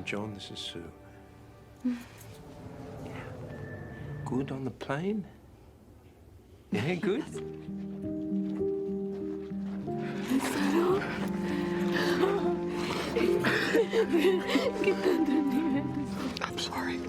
John, this is Sue. Good on the plane? Yeah, good? I'm sorry.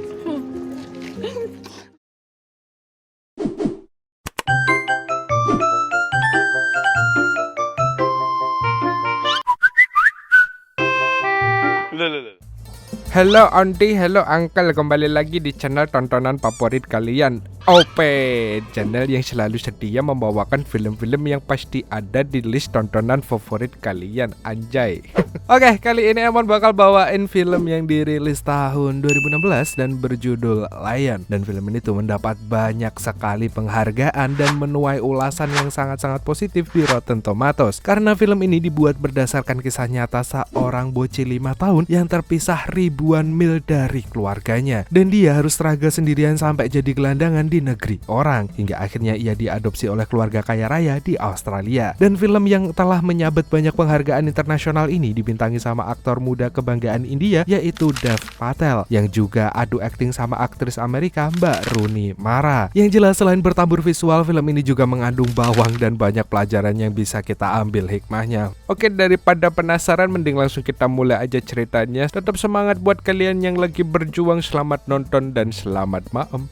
Hello auntie, hello uncle, kembali lagi di channel tontonan favorit kalian, OP, channel yang selalu setia membawakan film-film yang pasti ada di list tontonan favorit kalian, anjay. Oke, kali ini Emon bakal bawain film yang dirilis tahun 2016 dan berjudul Lion. Dan film ini tuh mendapat banyak sekali penghargaan dan menuai ulasan yang sangat-sangat positif di Rotten Tomatoes. Karena film ini dibuat berdasarkan kisah nyata seorang bocil 5 tahun yang terpisah ribuan mil dari keluarganya. Dan dia harus struggle sendirian sampai jadi gelandangan di negeri orang. Hingga akhirnya ia diadopsi oleh keluarga kaya raya di Australia. Dan film yang telah menyabet banyak penghargaan internasional ini dibintangi sama aktor muda kebanggaan India yaitu Dev Patel yang juga adu akting sama aktris Amerika Mbak Rooney Mara. Yang jelas selain bertabur visual, film ini juga mengandung bawang dan banyak pelajaran yang bisa kita ambil hikmahnya. Oke, daripada penasaran mending langsung kita mulai aja ceritanya. Tetap semangat buat kalian yang lagi berjuang, selamat nonton dan selamat maem.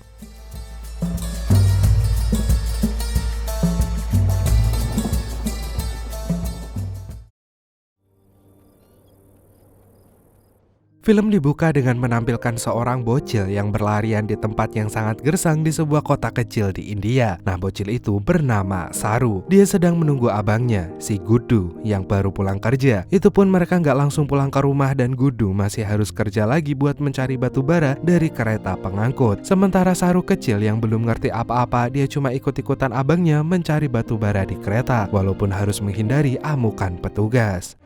Film dibuka dengan menampilkan seorang bocil yang berlarian di tempat yang sangat gersang di sebuah kota kecil di India. Nah, bocil itu bernama Saru. Dia sedang menunggu abangnya, si Gudu, yang baru pulang kerja. Itu pun mereka nggak langsung pulang ke rumah dan Gudu masih harus kerja lagi buat mencari batu bara dari kereta pengangkut. Sementara Saru kecil yang belum ngerti apa-apa, dia cuma ikut-ikutan abangnya mencari batu bara di kereta, walaupun harus menghindari amukan petugas.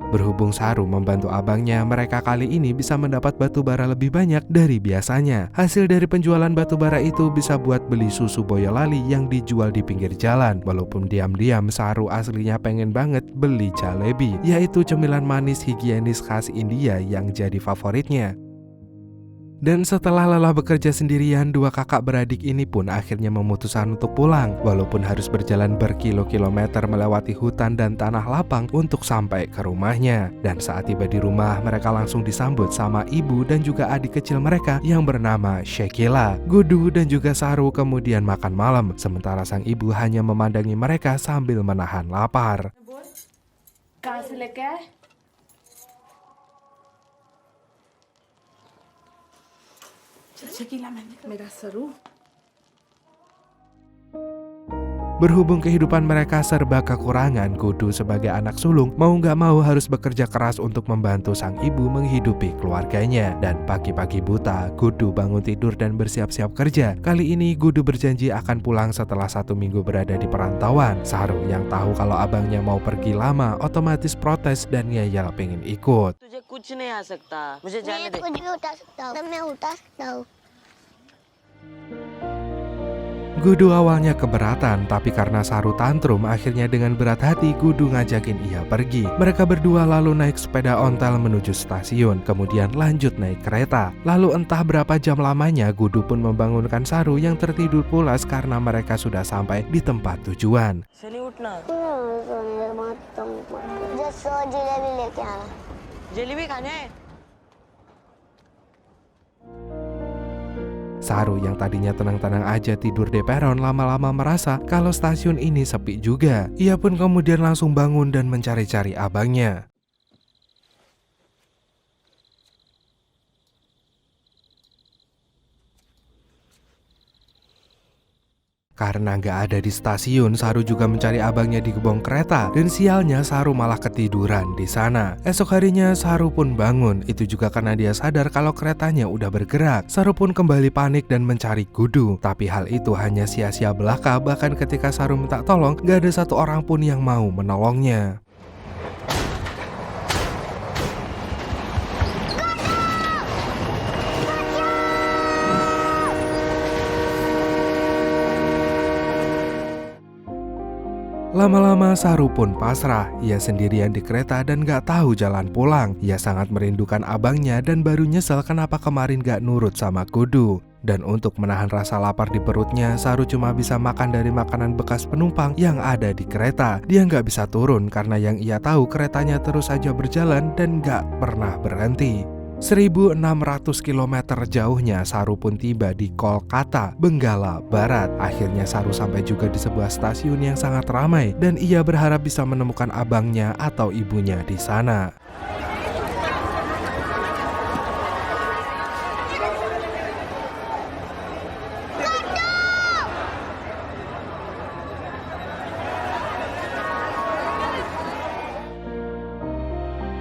Berhubung Saru membantu abangnya, mereka kali ini bisa mendapat batu bara lebih banyak dari biasanya. Hasil dari penjualan batu bara itu bisa buat beli susu Boyolali yang dijual di pinggir jalan. Walaupun diam-diam Saru aslinya pengen banget beli jalebi, yaitu cemilan manis higienis khas India yang jadi favoritnya. Dan setelah lelah bekerja sendirian, dua kakak beradik ini pun akhirnya memutuskan untuk pulang. Walaupun harus berjalan berkilo-kilometer melewati hutan dan tanah lapang untuk sampai ke rumahnya. Dan saat tiba di rumah, mereka langsung disambut sama ibu dan juga adik kecil mereka yang bernama Shekila. Gudu dan juga Saru kemudian makan malam, sementara sang ibu hanya memandangi mereka sambil menahan lapar. Berhubung kehidupan mereka serba kekurangan, Gudu sebagai anak sulung mau nggak mau harus bekerja keras untuk membantu sang ibu menghidupi keluarganya. Dan pagi-pagi buta, Gudu bangun tidur dan bersiap-siap kerja. Kali ini Gudu berjanji akan pulang setelah 1 minggu berada di perantauan. Saru yang tahu kalau abangnya mau pergi lama otomatis protes dan ngeyel pengen ikut. Gudu awalnya keberatan, tapi karena Saru tantrum, akhirnya dengan berat hati Gudu ngajakin ia pergi. Mereka berdua lalu naik sepeda ontel menuju stasiun, kemudian lanjut naik kereta. Lalu entah berapa jam lamanya Gudu pun membangunkan Saru yang tertidur pulas karena mereka sudah sampai di tempat tujuan. Saru yang tadinya tenang-tenang aja tidur di peron lama-lama merasa kalau stasiun ini sepi juga. Ia pun kemudian langsung bangun dan mencari-cari abangnya. Karena nggak ada di stasiun, Saru juga mencari abangnya di gerbong kereta. Dan sialnya Saru malah ketiduran di sana. Esok harinya Saru pun bangun. Itu juga karena dia sadar kalau keretanya udah bergerak. Saru pun kembali panik dan mencari Gudu. Tapi hal itu hanya sia-sia belaka. Bahkan ketika Saru minta tolong, nggak ada satu orang pun yang mau menolongnya. Lama-lama Saru pun pasrah. Ia sendirian di kereta dan gak tahu jalan pulang. Ia sangat merindukan abangnya dan baru nyesel kenapa kemarin gak nurut sama kudu. Dan untuk menahan rasa lapar di perutnya, Saru cuma bisa makan dari makanan bekas penumpang yang ada di kereta. Dia nggak bisa turun karena yang ia tahu keretanya terus saja berjalan dan nggak pernah berhenti. 1.600 km jauhnya Saru pun tiba di Kolkata, Benggala Barat. Akhirnya Saru sampai juga di sebuah stasiun yang sangat ramai dan ia berharap bisa menemukan abangnya atau ibunya di sana.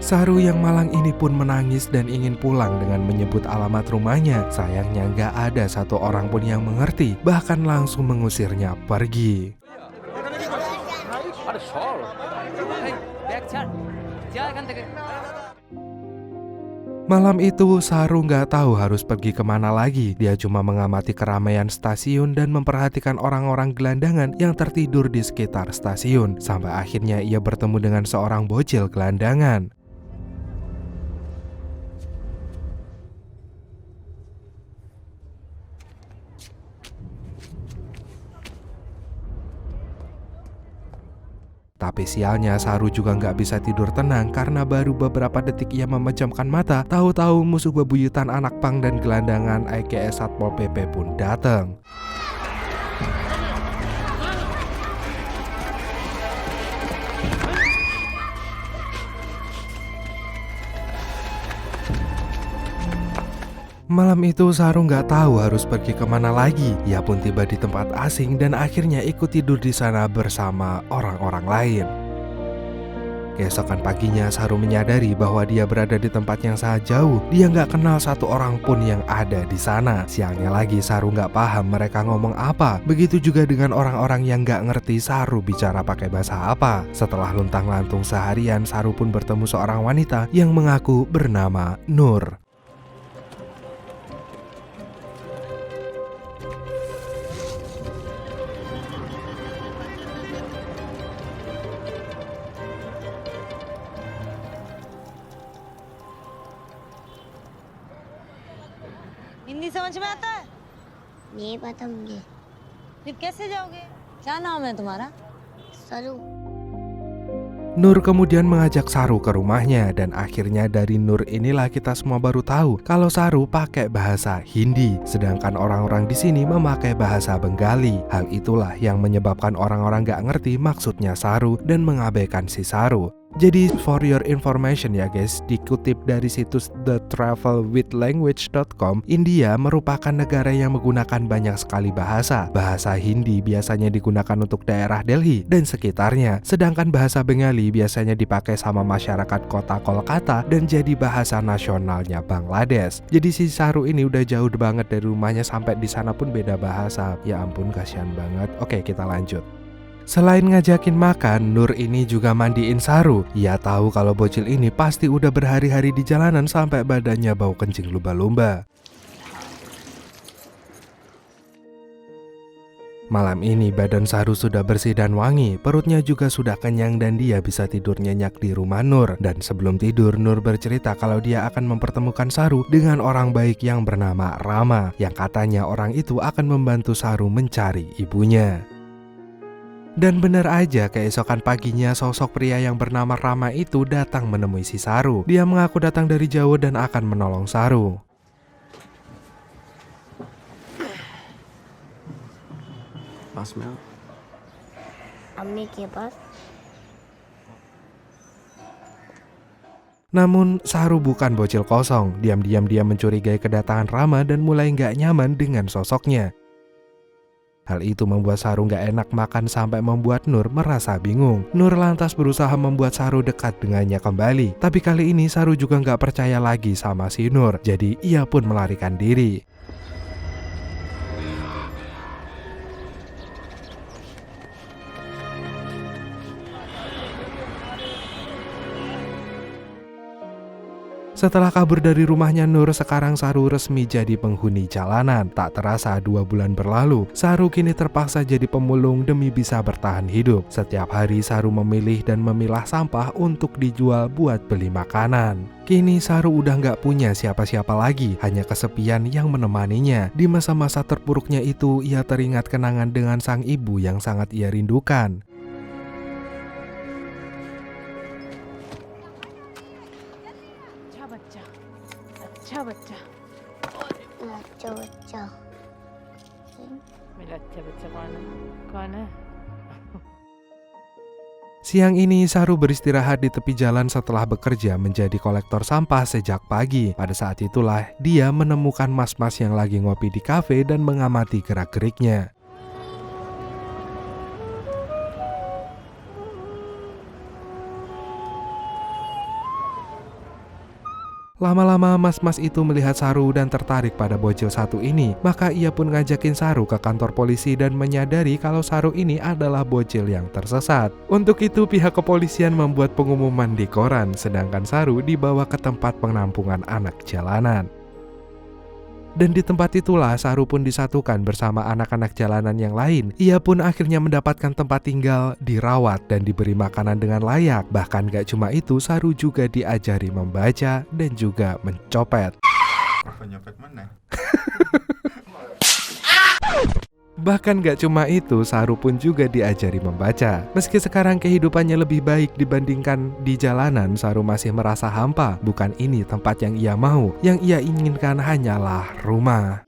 Saru yang malang ini pun menangis dan ingin pulang dengan menyebut alamat rumahnya. Sayangnya gak ada satu orang pun yang mengerti, bahkan langsung mengusirnya pergi. Malam itu Saru gak tahu harus pergi kemana lagi. Dia cuma mengamati keramaian stasiun dan memperhatikan orang-orang gelandangan yang tertidur di sekitar stasiun. Sampai akhirnya ia bertemu dengan seorang bocil gelandangan. Tapi sialnya Saru juga nggak bisa tidur tenang karena baru beberapa detik ia memejamkan mata, tahu-tahu musuh bebuyutan anak pang dan gelandangan aka Satpol PP pun datang. Malam itu Saru nggak tahu harus pergi kemana lagi. Ia pun tiba di tempat asing dan akhirnya ikut tidur di sana bersama orang-orang lain. Keesokan paginya Saru menyadari bahwa dia berada di tempat yang sangat jauh. Dia nggak kenal satu orang pun yang ada di sana. Sialnya lagi Saru nggak paham mereka ngomong apa. Begitu juga dengan orang-orang yang nggak ngerti Saru bicara pakai bahasa apa. Setelah luntang-lantung seharian, Saru pun bertemu seorang wanita yang mengaku bernama Nur. Hindi समझ में आता है? नहीं पता मुझे। फिर कैसे जाओगे? क्या नाम है तुम्हारा? सरू। Nur kemudian mengajak Saru ke rumahnya dan akhirnya dari Nur inilah kita semua baru tahu kalau Saru pakai bahasa Hindi, sedangkan orang-orang di sini memakai bahasa Bengali. Hal itulah yang menyebabkan orang-orang gak ngerti maksudnya Saru dan mengabaikan si Saru. Jadi for your information ya guys, dikutip dari situs thetravelwithlanguage.com, India merupakan negara yang menggunakan banyak sekali bahasa. Bahasa Hindi biasanya digunakan untuk daerah Delhi dan sekitarnya, sedangkan bahasa Bengali biasanya dipakai sama masyarakat kota Kolkata dan jadi bahasa nasionalnya Bangladesh. Jadi si Saru ini udah jauh banget dari rumahnya sampai di sana pun beda bahasa. Ya ampun, kasihan banget. Oke, kita lanjut. Selain ngajakin makan, Nur ini juga mandiin Saru. Ia tahu kalau bocil ini pasti udah berhari-hari di jalanan sampai badannya bau kencing lumba-lumba. Malam ini badan Saru sudah bersih dan wangi, perutnya juga sudah kenyang dan dia bisa tidur nyenyak di rumah Nur. Dan sebelum tidur, Nur bercerita kalau dia akan mempertemukan Saru dengan orang baik yang bernama Rama, yang katanya orang itu akan membantu Saru mencari ibunya. Dan benar aja, keesokan paginya sosok pria yang bernama Rama itu datang menemui si Saru. Dia mengaku datang dari jauh dan akan menolong Saru. Pass me out. अम्मी के पास। Namun Saru bukan bocil kosong. Diam-diam dia mencurigai kedatangan Rama dan mulai nggak nyaman dengan sosoknya. Hal itu membuat Saru gak enak makan sampai membuat Nur merasa bingung. Nur lantas berusaha membuat Saru dekat dengannya kembali. Tapi kali ini Saru juga gak percaya lagi sama si Nur. Jadi ia pun melarikan diri. Setelah kabur dari rumahnya Nur, sekarang Saru resmi jadi penghuni jalanan. Tak terasa 2 bulan berlalu, Saru kini terpaksa jadi pemulung demi bisa bertahan hidup. Setiap hari Saru memilih dan memilah sampah untuk dijual buat beli makanan. Kini Saru udah nggak punya siapa-siapa lagi, hanya kesepian yang menemaninya. Di masa-masa terpuruknya itu, ia teringat kenangan dengan sang ibu yang sangat ia rindukan. अच्छा बच्चा अच्छा बच्चा मेरा अच्छा बच्चा कौन है Siang ini Saru beristirahat di tepi jalan setelah bekerja menjadi kolektor sampah sejak pagi. Pada saat itulah dia menemukan mas-mas yang lagi ngopi di kafe dan mengamati gerak-geriknya. Lama-lama mas-mas itu melihat Saru dan tertarik pada bocil satu ini. Maka ia pun ngajakin Saru ke kantor polisi dan menyadari kalau Saru ini adalah bocil yang tersesat. Untuk itu pihak kepolisian membuat pengumuman di koran, sedangkan Saru dibawa ke tempat penampungan anak jalanan. Dan di tempat itulah Saru pun disatukan bersama anak-anak jalanan yang lain. Ia pun akhirnya mendapatkan tempat tinggal, dirawat, dan diberi makanan dengan layak. Bahkan gak cuma itu, Saru juga diajari membaca dan juga mencopet. Apa nyopet mana? Bahkan gak cuma itu, Saru pun juga diajari membaca. Meski sekarang kehidupannya lebih baik dibandingkan di jalanan, Saru masih merasa hampa. Bukan ini tempat yang ia mau. Yang ia inginkan hanyalah rumah.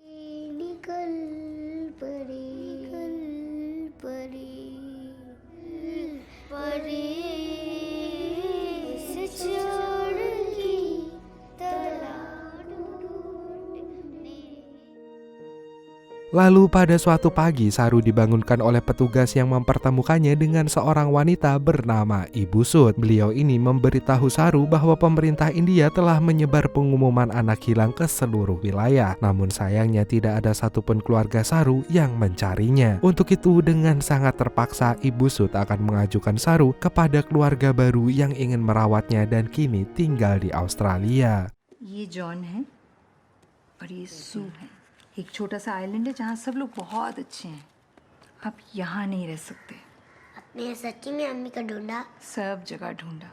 Lalu pada suatu pagi, Saru dibangunkan oleh petugas yang mempertemukannya dengan seorang wanita bernama Ibu Sud. Beliau ini memberitahu Saru bahwa pemerintah India telah menyebar pengumuman anak hilang ke seluruh wilayah. Namun sayangnya tidak ada satupun keluarga Saru yang mencarinya. Untuk itu dengan sangat terpaksa Ibu Sud akan mengajukan Saru kepada keluarga baru yang ingin merawatnya dan kini tinggal di Australia. ये जॉन है और ये सू है। एक छोटा सा आइलैंड है जहाँ सब लोग बहुत अच्छे हैं। आप यहाँ नहीं रह सकते। आपने सच्ची में अम्मी का ढूंढा? सब जगह ढूंढा।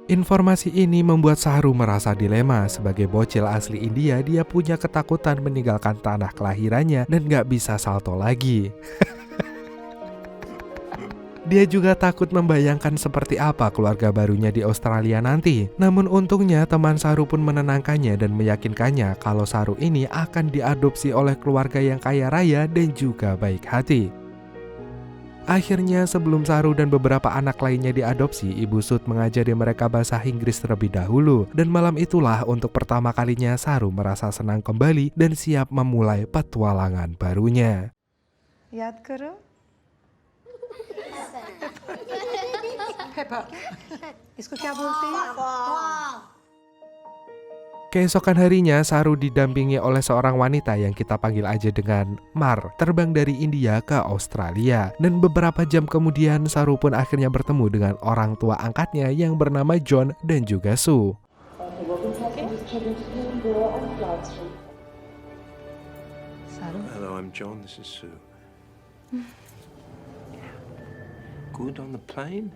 Informasi ini membuat Saru merasa dilema. Sebagai bocil asli India, dia punya ketakutan meninggalkan tanah kelahirannya dan gak bisa salto lagi. Dia juga takut membayangkan seperti apa keluarga barunya di Australia nanti. Namun untungnya teman Saru pun menenangkannya dan meyakinkannya kalau Saru ini akan diadopsi oleh keluarga yang kaya raya dan juga baik hati. Akhirnya sebelum Saru dan beberapa anak lainnya diadopsi, Ibu Sud mengajari mereka bahasa Inggris terlebih dahulu. Dan malam itulah untuk pertama kalinya Saru merasa senang kembali dan siap memulai petualangan barunya. याद करो। इसको क्या बोलते हैं? Keesokan harinya, Saru didampingi oleh seorang wanita yang kita panggil aja dengan Mar, terbang dari India ke Australia. Dan beberapa jam kemudian, Saru pun akhirnya bertemu dengan orang tua angkatnya yang bernama John dan juga Sue. Hello, I'm John. This is Sue. Good on the plane?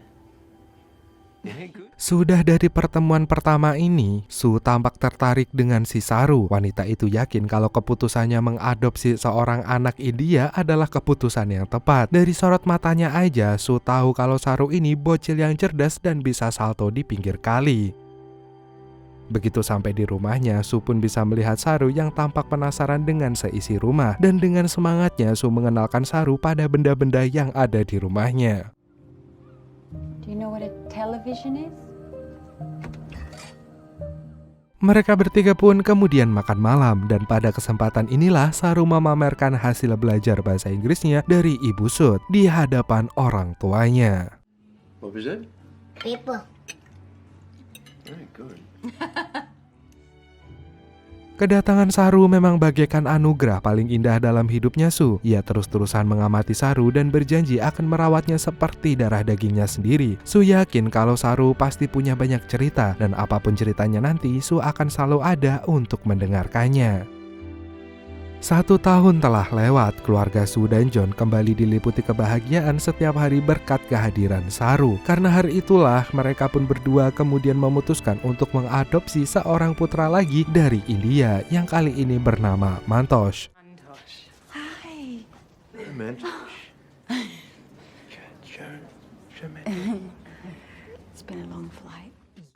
Yeah, good. Sudah dari pertemuan pertama ini, Sue tampak tertarik dengan si Saru. Wanita itu yakin kalau keputusannya mengadopsi seorang anak India adalah keputusan yang tepat. Dari sorot matanya aja, Sue tahu kalau Saru ini bocil yang cerdas dan bisa salto di pinggir kali. Begitu sampai di rumahnya, Sue pun bisa melihat Saru yang tampak penasaran dengan seisi rumah. Dan dengan semangatnya, Sue mengenalkan Saru pada benda-benda yang ada di rumahnya. Do you know what a television is? Mereka bertiga pun kemudian makan malam, dan pada kesempatan inilah Saru memamerkan hasil belajar bahasa Inggrisnya dari Ibu Sud di hadapan orang tuanya. What was it? Paper. Very good. Kedatangan Saru memang bagaikan anugerah paling indah dalam hidupnya Su. Ia terus-terusan mengamati Saru dan berjanji akan merawatnya seperti darah dagingnya sendiri. Su yakin kalau Saru pasti punya banyak cerita dan apapun ceritanya nanti Su akan selalu ada untuk mendengarkannya. 1 tahun telah lewat, keluarga Su dan John kembali diliputi kebahagiaan setiap hari berkat kehadiran Saru. Karena hari itulah mereka pun berdua kemudian memutuskan untuk mengadopsi seorang putra lagi dari India yang kali ini bernama Mantosh. Hey, man. It's been a long flight.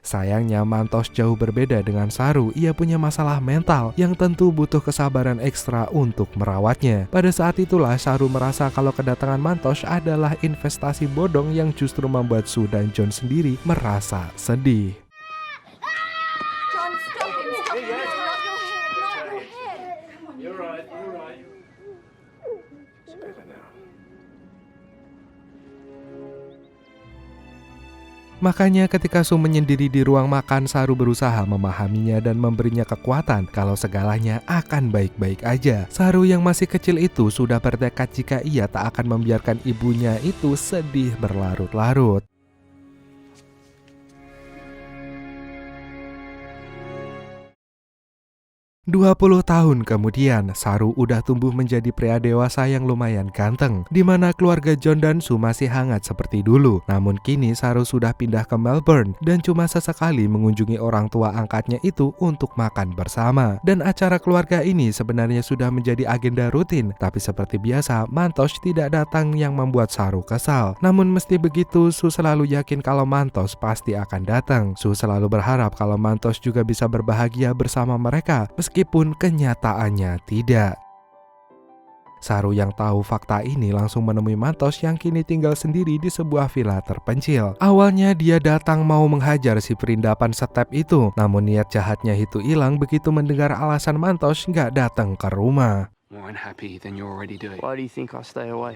Sayangnya Mantosh jauh berbeda dengan Saru. Ia punya masalah mental yang tentu butuh kesabaran ekstra untuk merawatnya. Pada saat itulah Saru merasa kalau kedatangan Mantosh adalah investasi bodong yang justru membuat Su dan John sendiri merasa sedih. John, stop him! Stop him! Not your head! Not your head! You're right. It's better now. Makanya ketika Su menyendiri di ruang makan, Saru berusaha memahaminya dan memberinya kekuatan kalau segalanya akan baik-baik aja. Saru yang masih kecil itu sudah bertekad jika ia tak akan membiarkan ibunya itu sedih berlarut-larut. 20 tahun kemudian, Saru udah tumbuh menjadi pria dewasa yang lumayan ganteng, di mana keluarga John dan Su masih hangat seperti dulu. Namun kini Saru sudah pindah ke Melbourne dan cuma sesekali mengunjungi orang tua angkatnya itu untuk makan bersama. Dan acara keluarga ini sebenarnya sudah menjadi agenda rutin, tapi seperti biasa Mantosh tidak datang yang membuat Saru kesal. Namun meski begitu, Su selalu yakin kalau Mantosh pasti akan datang. Su selalu berharap kalau Mantosh juga bisa berbahagia bersama mereka, meskipun kenyataannya tidak. Saru yang tahu fakta ini langsung menemui Mantosh yang kini tinggal sendiri di sebuah villa terpencil. Awalnya dia datang mau menghajar si perindapan setep itu, namun niat jahatnya itu hilang begitu mendengar alasan Mantosh nggak datang ke rumah. More unhappy than you already do. Why do you think I stay away?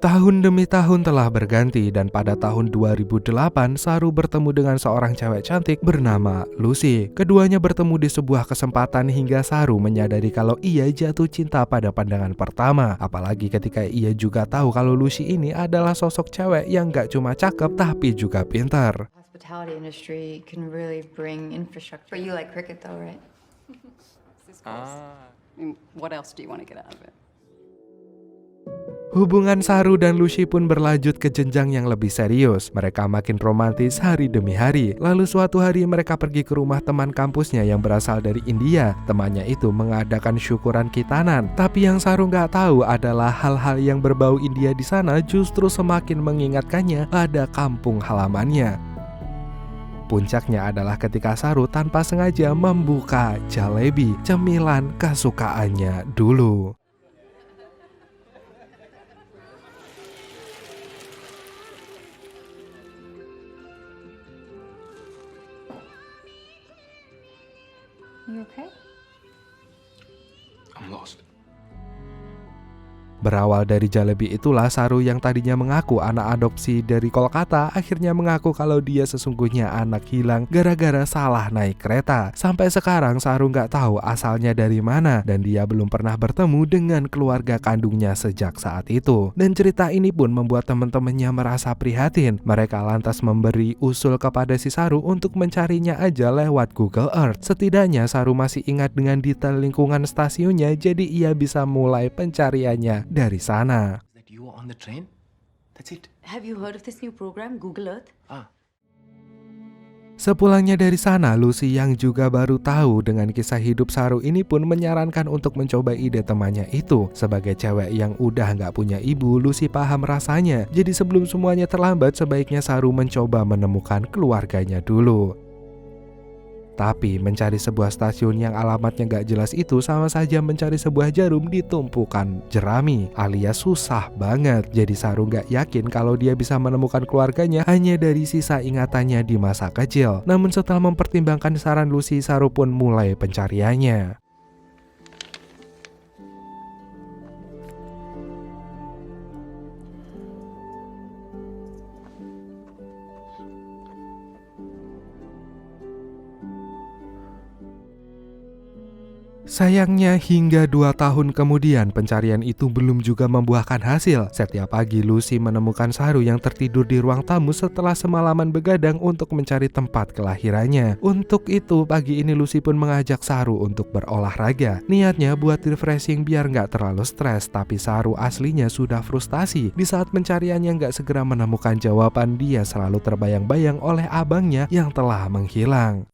Tahun demi tahun telah berganti dan pada tahun 2008 Saru bertemu dengan seorang cewek cantik bernama Lucy. Keduanya bertemu di sebuah kesempatan hingga Saru menyadari kalau ia jatuh cinta pada pandangan pertama. Apalagi ketika ia juga tahu kalau Lucy ini adalah sosok cewek yang gak cuma cakep tapi juga pintar. Hospitality industry can really bring infrastructure. But you like cricket though, right? What else do you want to get out of it? Hubungan Saru dan Lucy pun berlanjut ke jenjang yang lebih serius. Mereka makin romantis hari demi hari. Lalu suatu hari mereka pergi ke rumah teman kampusnya yang berasal dari India. Temannya itu mengadakan syukuran khitanan. Tapi yang Saru nggak tahu adalah hal-hal yang berbau India di sana justru semakin mengingatkannya pada kampung halamannya. Puncaknya adalah ketika Saru tanpa sengaja membuka jalebi, cemilan kesukaannya dulu. You okay? I'm lost. Berawal dari jalebi itulah Saru yang tadinya mengaku anak adopsi dari Kolkata akhirnya mengaku kalau dia sesungguhnya anak hilang gara-gara salah naik kereta. Sampai sekarang Saru nggak tahu asalnya dari mana dan dia belum pernah bertemu dengan keluarga kandungnya sejak saat itu. Dan cerita ini pun membuat teman-temannya merasa prihatin. Mereka lantas memberi usul kepada si Saru untuk mencarinya aja lewat Google Earth. Setidaknya Saru masih ingat dengan detail lingkungan stasiunnya, jadi ia bisa mulai pencariannya dari sana. That you were on the train? That's it. Have you heard of this new program, Google Earth? Sepulangnya dari sana, Lucy yang juga baru tahu dengan kisah hidup Saru ini pun menyarankan untuk mencoba ide temannya itu. Sebagai cewek yang udah nggak punya ibu, Lucy paham rasanya. Jadi sebelum semuanya terlambat, sebaiknya Saru mencoba menemukan keluarganya dulu. Tapi mencari sebuah stasiun yang alamatnya gak jelas itu sama saja mencari sebuah jarum di tumpukan jerami, alias susah banget. Jadi Saru gak yakin kalau dia bisa menemukan keluarganya hanya dari sisa ingatannya di masa kecil. Namun setelah mempertimbangkan saran Lucy, Saru pun mulai pencariannya. Sayangnya hingga 2 tahun kemudian pencarian itu belum juga membuahkan hasil. Setiap pagi Lucy menemukan Saru yang tertidur di ruang tamu setelah semalaman begadang untuk mencari tempat kelahirannya. Untuk itu pagi ini Lucy pun mengajak Saru untuk berolahraga. Niatnya buat refreshing biar nggak terlalu stres, tapi Saru aslinya sudah frustasi. Di saat pencariannya nggak segera menemukan jawaban, dia selalu terbayang-bayang oleh abangnya yang telah menghilang.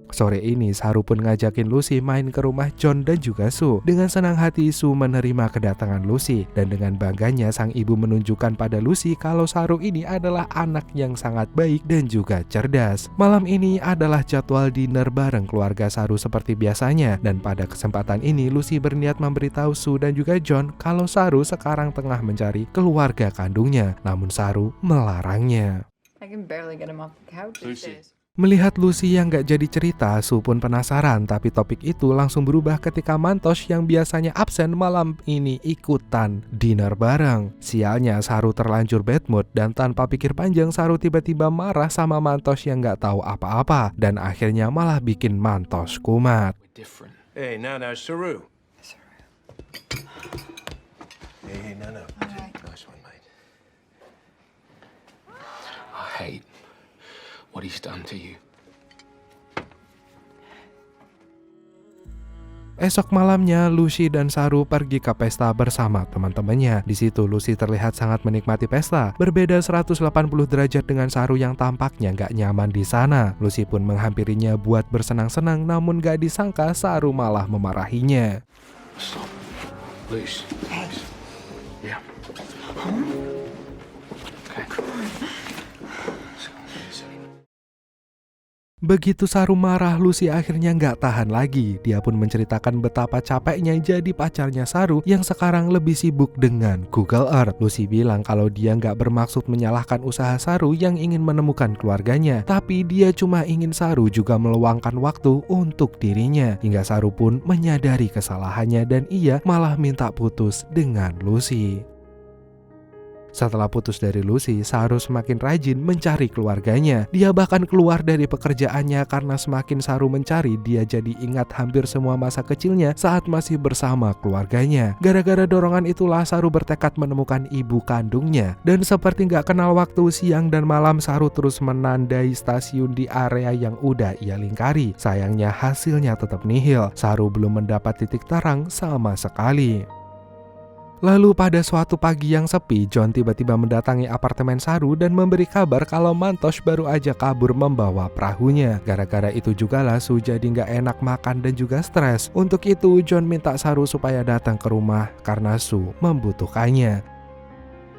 Sore ini Saru pun ngajakin Lucy main ke rumah John dan juga Sue. Dengan senang hati Sue menerima kedatangan Lucy, dan dengan bangganya sang ibu menunjukkan pada Lucy kalau Saru ini adalah anak yang sangat baik dan juga cerdas. Malam ini adalah jadwal dinner bareng keluarga Saru seperti biasanya, dan pada kesempatan ini Lucy berniat memberitahu Sue dan juga John kalau Saru sekarang tengah mencari keluarga kandungnya, namun Saru melarangnya. I can barely get him off the couch these Lucy. days. Melihat Lucy yang gak jadi cerita, Sue pun penasaran, tapi topik itu langsung berubah ketika Mantosh yang biasanya absen malam ini ikutan dinner bareng. Sialnya Saru terlanjur bad mood, dan tanpa pikir panjang Saru tiba-tiba marah sama Mantosh yang gak tahu apa-apa, dan akhirnya malah bikin Mantosh kumat. Different. Hey, now, Saru. Hey, no. Nice one, mate. I hate what he's done to you. Esok malamnya, Lucy dan Saru pergi ke pesta bersama teman-temannya. Di situ Lucy terlihat sangat menikmati pesta, berbeda 180 derajat dengan Saru yang tampaknya gak nyaman di sana. Lucy pun menghampirinya buat bersenang-senang, namun gak disangka Saru malah memarahinya. Stop. Loose. Yeah. Okay. Begitu Saru marah, Lucy akhirnya nggak tahan lagi. Dia pun menceritakan betapa capeknya jadi pacarnya Saru yang sekarang lebih sibuk dengan Google Earth. Lucy bilang kalau dia nggak bermaksud menyalahkan usaha Saru yang ingin menemukan keluarganya, tapi dia cuma ingin Saru juga meluangkan waktu untuk dirinya. Hingga Saru pun menyadari kesalahannya dan ia malah minta putus dengan Lucy. Setelah putus dari Lucy, Saru semakin rajin mencari keluarganya. Dia bahkan keluar dari pekerjaannya karena semakin Saru mencari, dia jadi ingat hampir semua masa kecilnya saat masih bersama keluarganya. Gara-gara dorongan itulah Saru bertekad menemukan ibu kandungnya. Dan seperti gak kenal waktu, siang dan malam Saru terus menandai stasiun di area yang udah ia lingkari. Sayangnya hasilnya tetap nihil. Saru belum mendapat titik terang sama sekali. Lalu pada suatu pagi yang sepi, John tiba-tiba mendatangi apartemen Saru dan memberi kabar kalau Mantosh baru aja kabur membawa perahunya. Gara-gara itu jugalah Sue jadi gak enak makan dan juga stres. Untuk itu John minta Saru supaya datang ke rumah karena Sue membutuhkannya.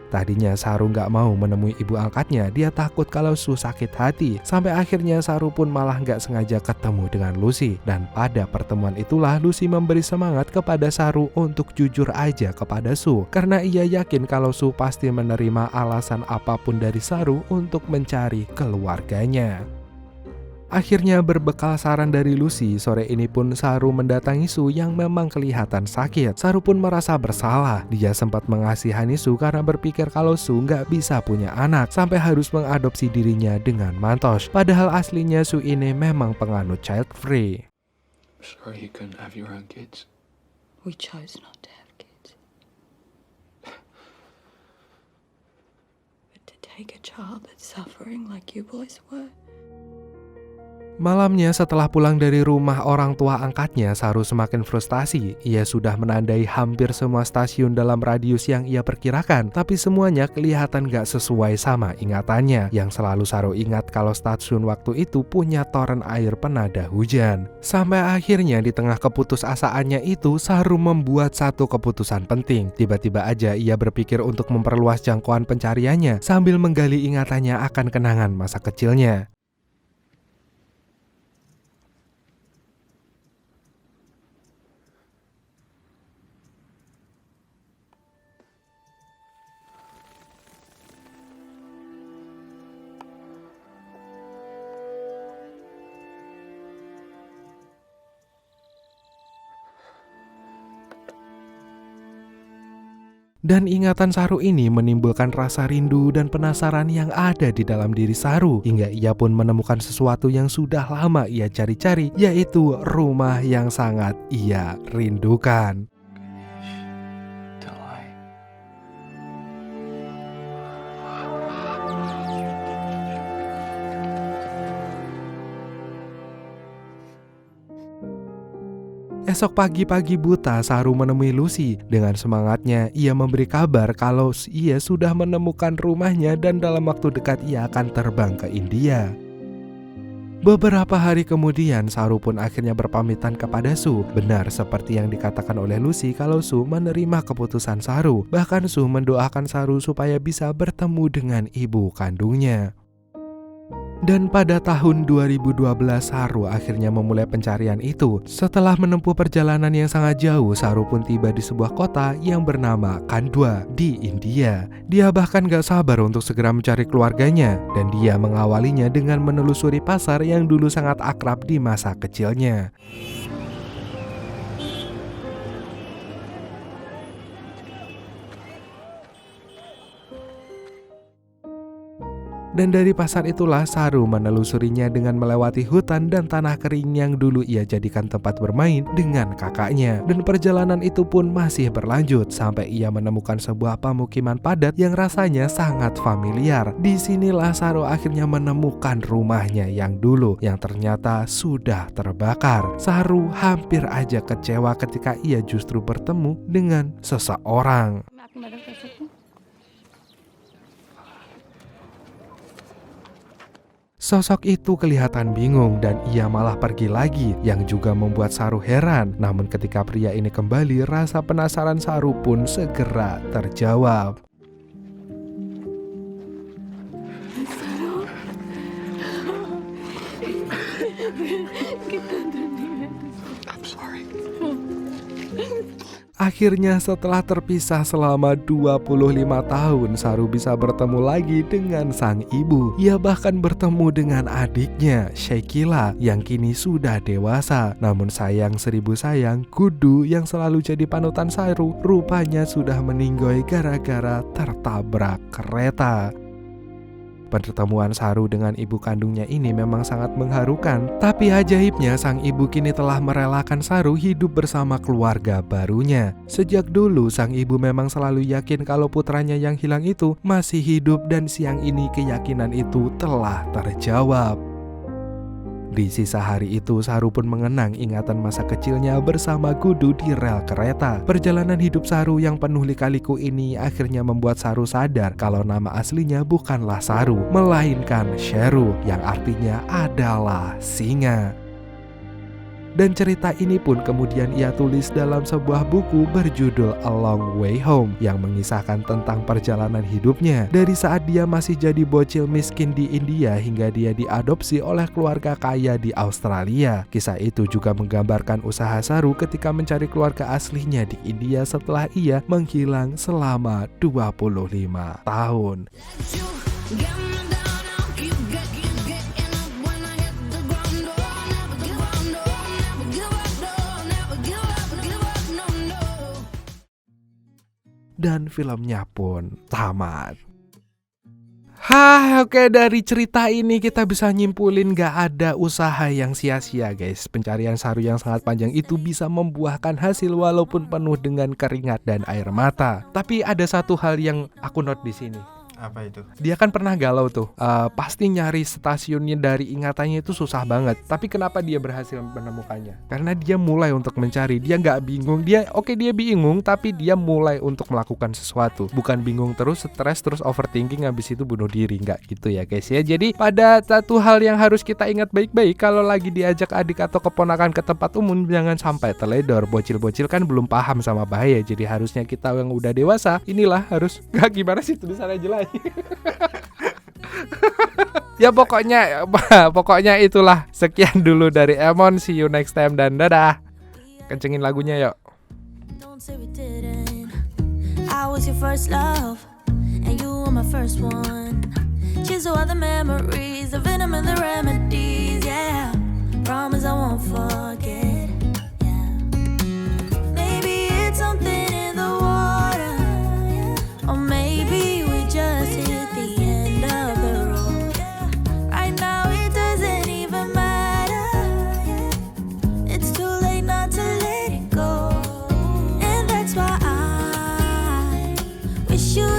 Tadinya Saru gak mau menemui ibu angkatnya, dia takut kalau Sue sakit hati. Sampai akhirnya Saru pun malah gak sengaja ketemu dengan Lucy. Dan pada pertemuan itulah Lucy memberi semangat kepada Saru untuk jujur aja kepada Sue, karena ia yakin kalau Sue pasti menerima alasan apapun dari Saru untuk mencari keluarganya. Akhirnya berbekal saran dari Lucy, sore ini pun Saru mendatangi Sue yang memang kelihatan sakit. Saru pun merasa bersalah. Dia sempat mengasihani Sue karena berpikir kalau Sue nggak bisa punya anak, sampai harus mengadopsi dirinya dengan Mantosh. Padahal aslinya Sue ini memang penganut child free. Sorry you couldn't have your own kids. We chose not to have kids. But to take a child that's suffering like you boys were. Malamnya setelah pulang dari rumah orang tua angkatnya, Saru semakin frustasi. Ia sudah menandai hampir semua stasiun dalam radius yang ia perkirakan, tapi semuanya kelihatan gak sesuai sama ingatannya. Yang selalu Saru ingat kalau stasiun waktu itu punya toren air penada hujan. Sampai akhirnya di tengah keputusasaannya itu, Saru membuat satu keputusan penting. Tiba-tiba aja ia berpikir untuk memperluas jangkauan pencariannya sambil menggali ingatannya akan kenangan masa kecilnya. Dan ingatan Saru ini menimbulkan rasa rindu dan penasaran yang ada di dalam diri Saru, hingga ia pun menemukan sesuatu yang sudah lama ia cari-cari, yaitu rumah yang sangat ia rindukan. Esok pagi-pagi buta, Saru menemui Lucy. Dengan semangatnya, ia memberi kabar kalau ia sudah menemukan rumahnya dan dalam waktu dekat ia akan terbang ke India. Beberapa hari kemudian, Saru pun akhirnya berpamitan kepada Su. Benar seperti yang dikatakan oleh Lucy kalau Su menerima keputusan Saru. Bahkan Su mendoakan Saru supaya bisa bertemu dengan ibu kandungnya. Dan pada tahun 2012 Saru akhirnya memulai pencarian itu. Setelah menempuh perjalanan yang sangat jauh, Saru pun tiba di sebuah kota yang bernama Khandwa di India. Dia bahkan gak sabar untuk segera mencari keluarganya, dan dia mengawalinya dengan menelusuri pasar yang dulu sangat akrab di masa kecilnya. Dan dari pasar itulah Saru menelusurinya dengan melewati hutan dan tanah kering yang dulu ia jadikan tempat bermain dengan kakaknya. Dan perjalanan itu pun masih berlanjut sampai ia menemukan sebuah pemukiman padat yang rasanya sangat familiar. Disinilah Saru akhirnya menemukan rumahnya yang dulu yang ternyata sudah terbakar. Saru hampir aja kecewa ketika ia justru bertemu dengan seseorang. Sosok itu kelihatan bingung dan ia malah pergi lagi, yang juga membuat Saru heran. Namun ketika pria ini kembali, rasa penasaran Saru pun segera terjawab. I'm sorry. Akhirnya setelah terpisah selama 25 tahun, Saru bisa bertemu lagi dengan sang ibu. Ia bahkan bertemu dengan adiknya, Sheikila, yang kini sudah dewasa. Namun sayang seribu sayang, Kudu yang selalu jadi panutan Saru rupanya sudah meninggoy gara-gara tertabrak kereta. Pertemuan Saru dengan ibu kandungnya ini memang sangat mengharukan. Tapi ajaibnya sang ibu kini telah merelakan Saru hidup bersama keluarga barunya. Sejak dulu sang ibu memang selalu yakin kalau putranya yang hilang itu masih hidup, dan siang ini keyakinan itu telah terjawab. Di sisa hari itu, Saru pun mengenang ingatan masa kecilnya bersama Kudu di rel kereta. Perjalanan hidup Saru yang penuh lika-liku ini akhirnya membuat Saru sadar kalau nama aslinya bukanlah Saru, melainkan Sheru, yang artinya adalah singa. Dan cerita ini pun kemudian ia tulis dalam sebuah buku berjudul A Long Way Home, yang mengisahkan tentang perjalanan hidupnya dari saat dia masih jadi bocil miskin di India hingga dia diadopsi oleh keluarga kaya di Australia. Kisah itu juga menggambarkan usaha Saru ketika mencari keluarga aslinya di India setelah ia menghilang selama 25 tahun. Dan filmnya pun tamat. Oke, dari cerita ini kita bisa nyimpulin gak ada usaha yang sia-sia guys. Pencarian Saru yang sangat panjang itu bisa membuahkan hasil walaupun penuh dengan keringat dan air mata. Tapi ada satu hal yang aku note di sini. Apa itu? Dia kan pernah galau tuh, pasti nyari stasiunnya dari ingatannya itu susah banget. Tapi kenapa dia berhasil menemukannya? Karena dia mulai untuk mencari. Dia gak bingung. Dia bingung, tapi dia mulai untuk melakukan sesuatu. Bukan bingung terus, stres, terus overthinking, habis itu bunuh diri. Gak gitu ya guys ya. Jadi pada satu hal yang harus kita ingat baik-baik, kalau lagi diajak adik atau keponakan ke tempat umum, jangan sampai teledor. Bocil-bocil kan belum paham sama bahaya. Jadi harusnya kita yang udah dewasa, inilah harus, gak gimana sih tulisannya jelas. Ya pokoknya itulah. Sekian dulu dari Emon. See you next time dan dadah. Kencengin lagunya yuk. Don't say we didn't. I was your first love and you were my first one. Cheers to all the memories, the venom and the remedies. Yeah, promise I won't forget. Yeah, maybe it's something in the water. wish you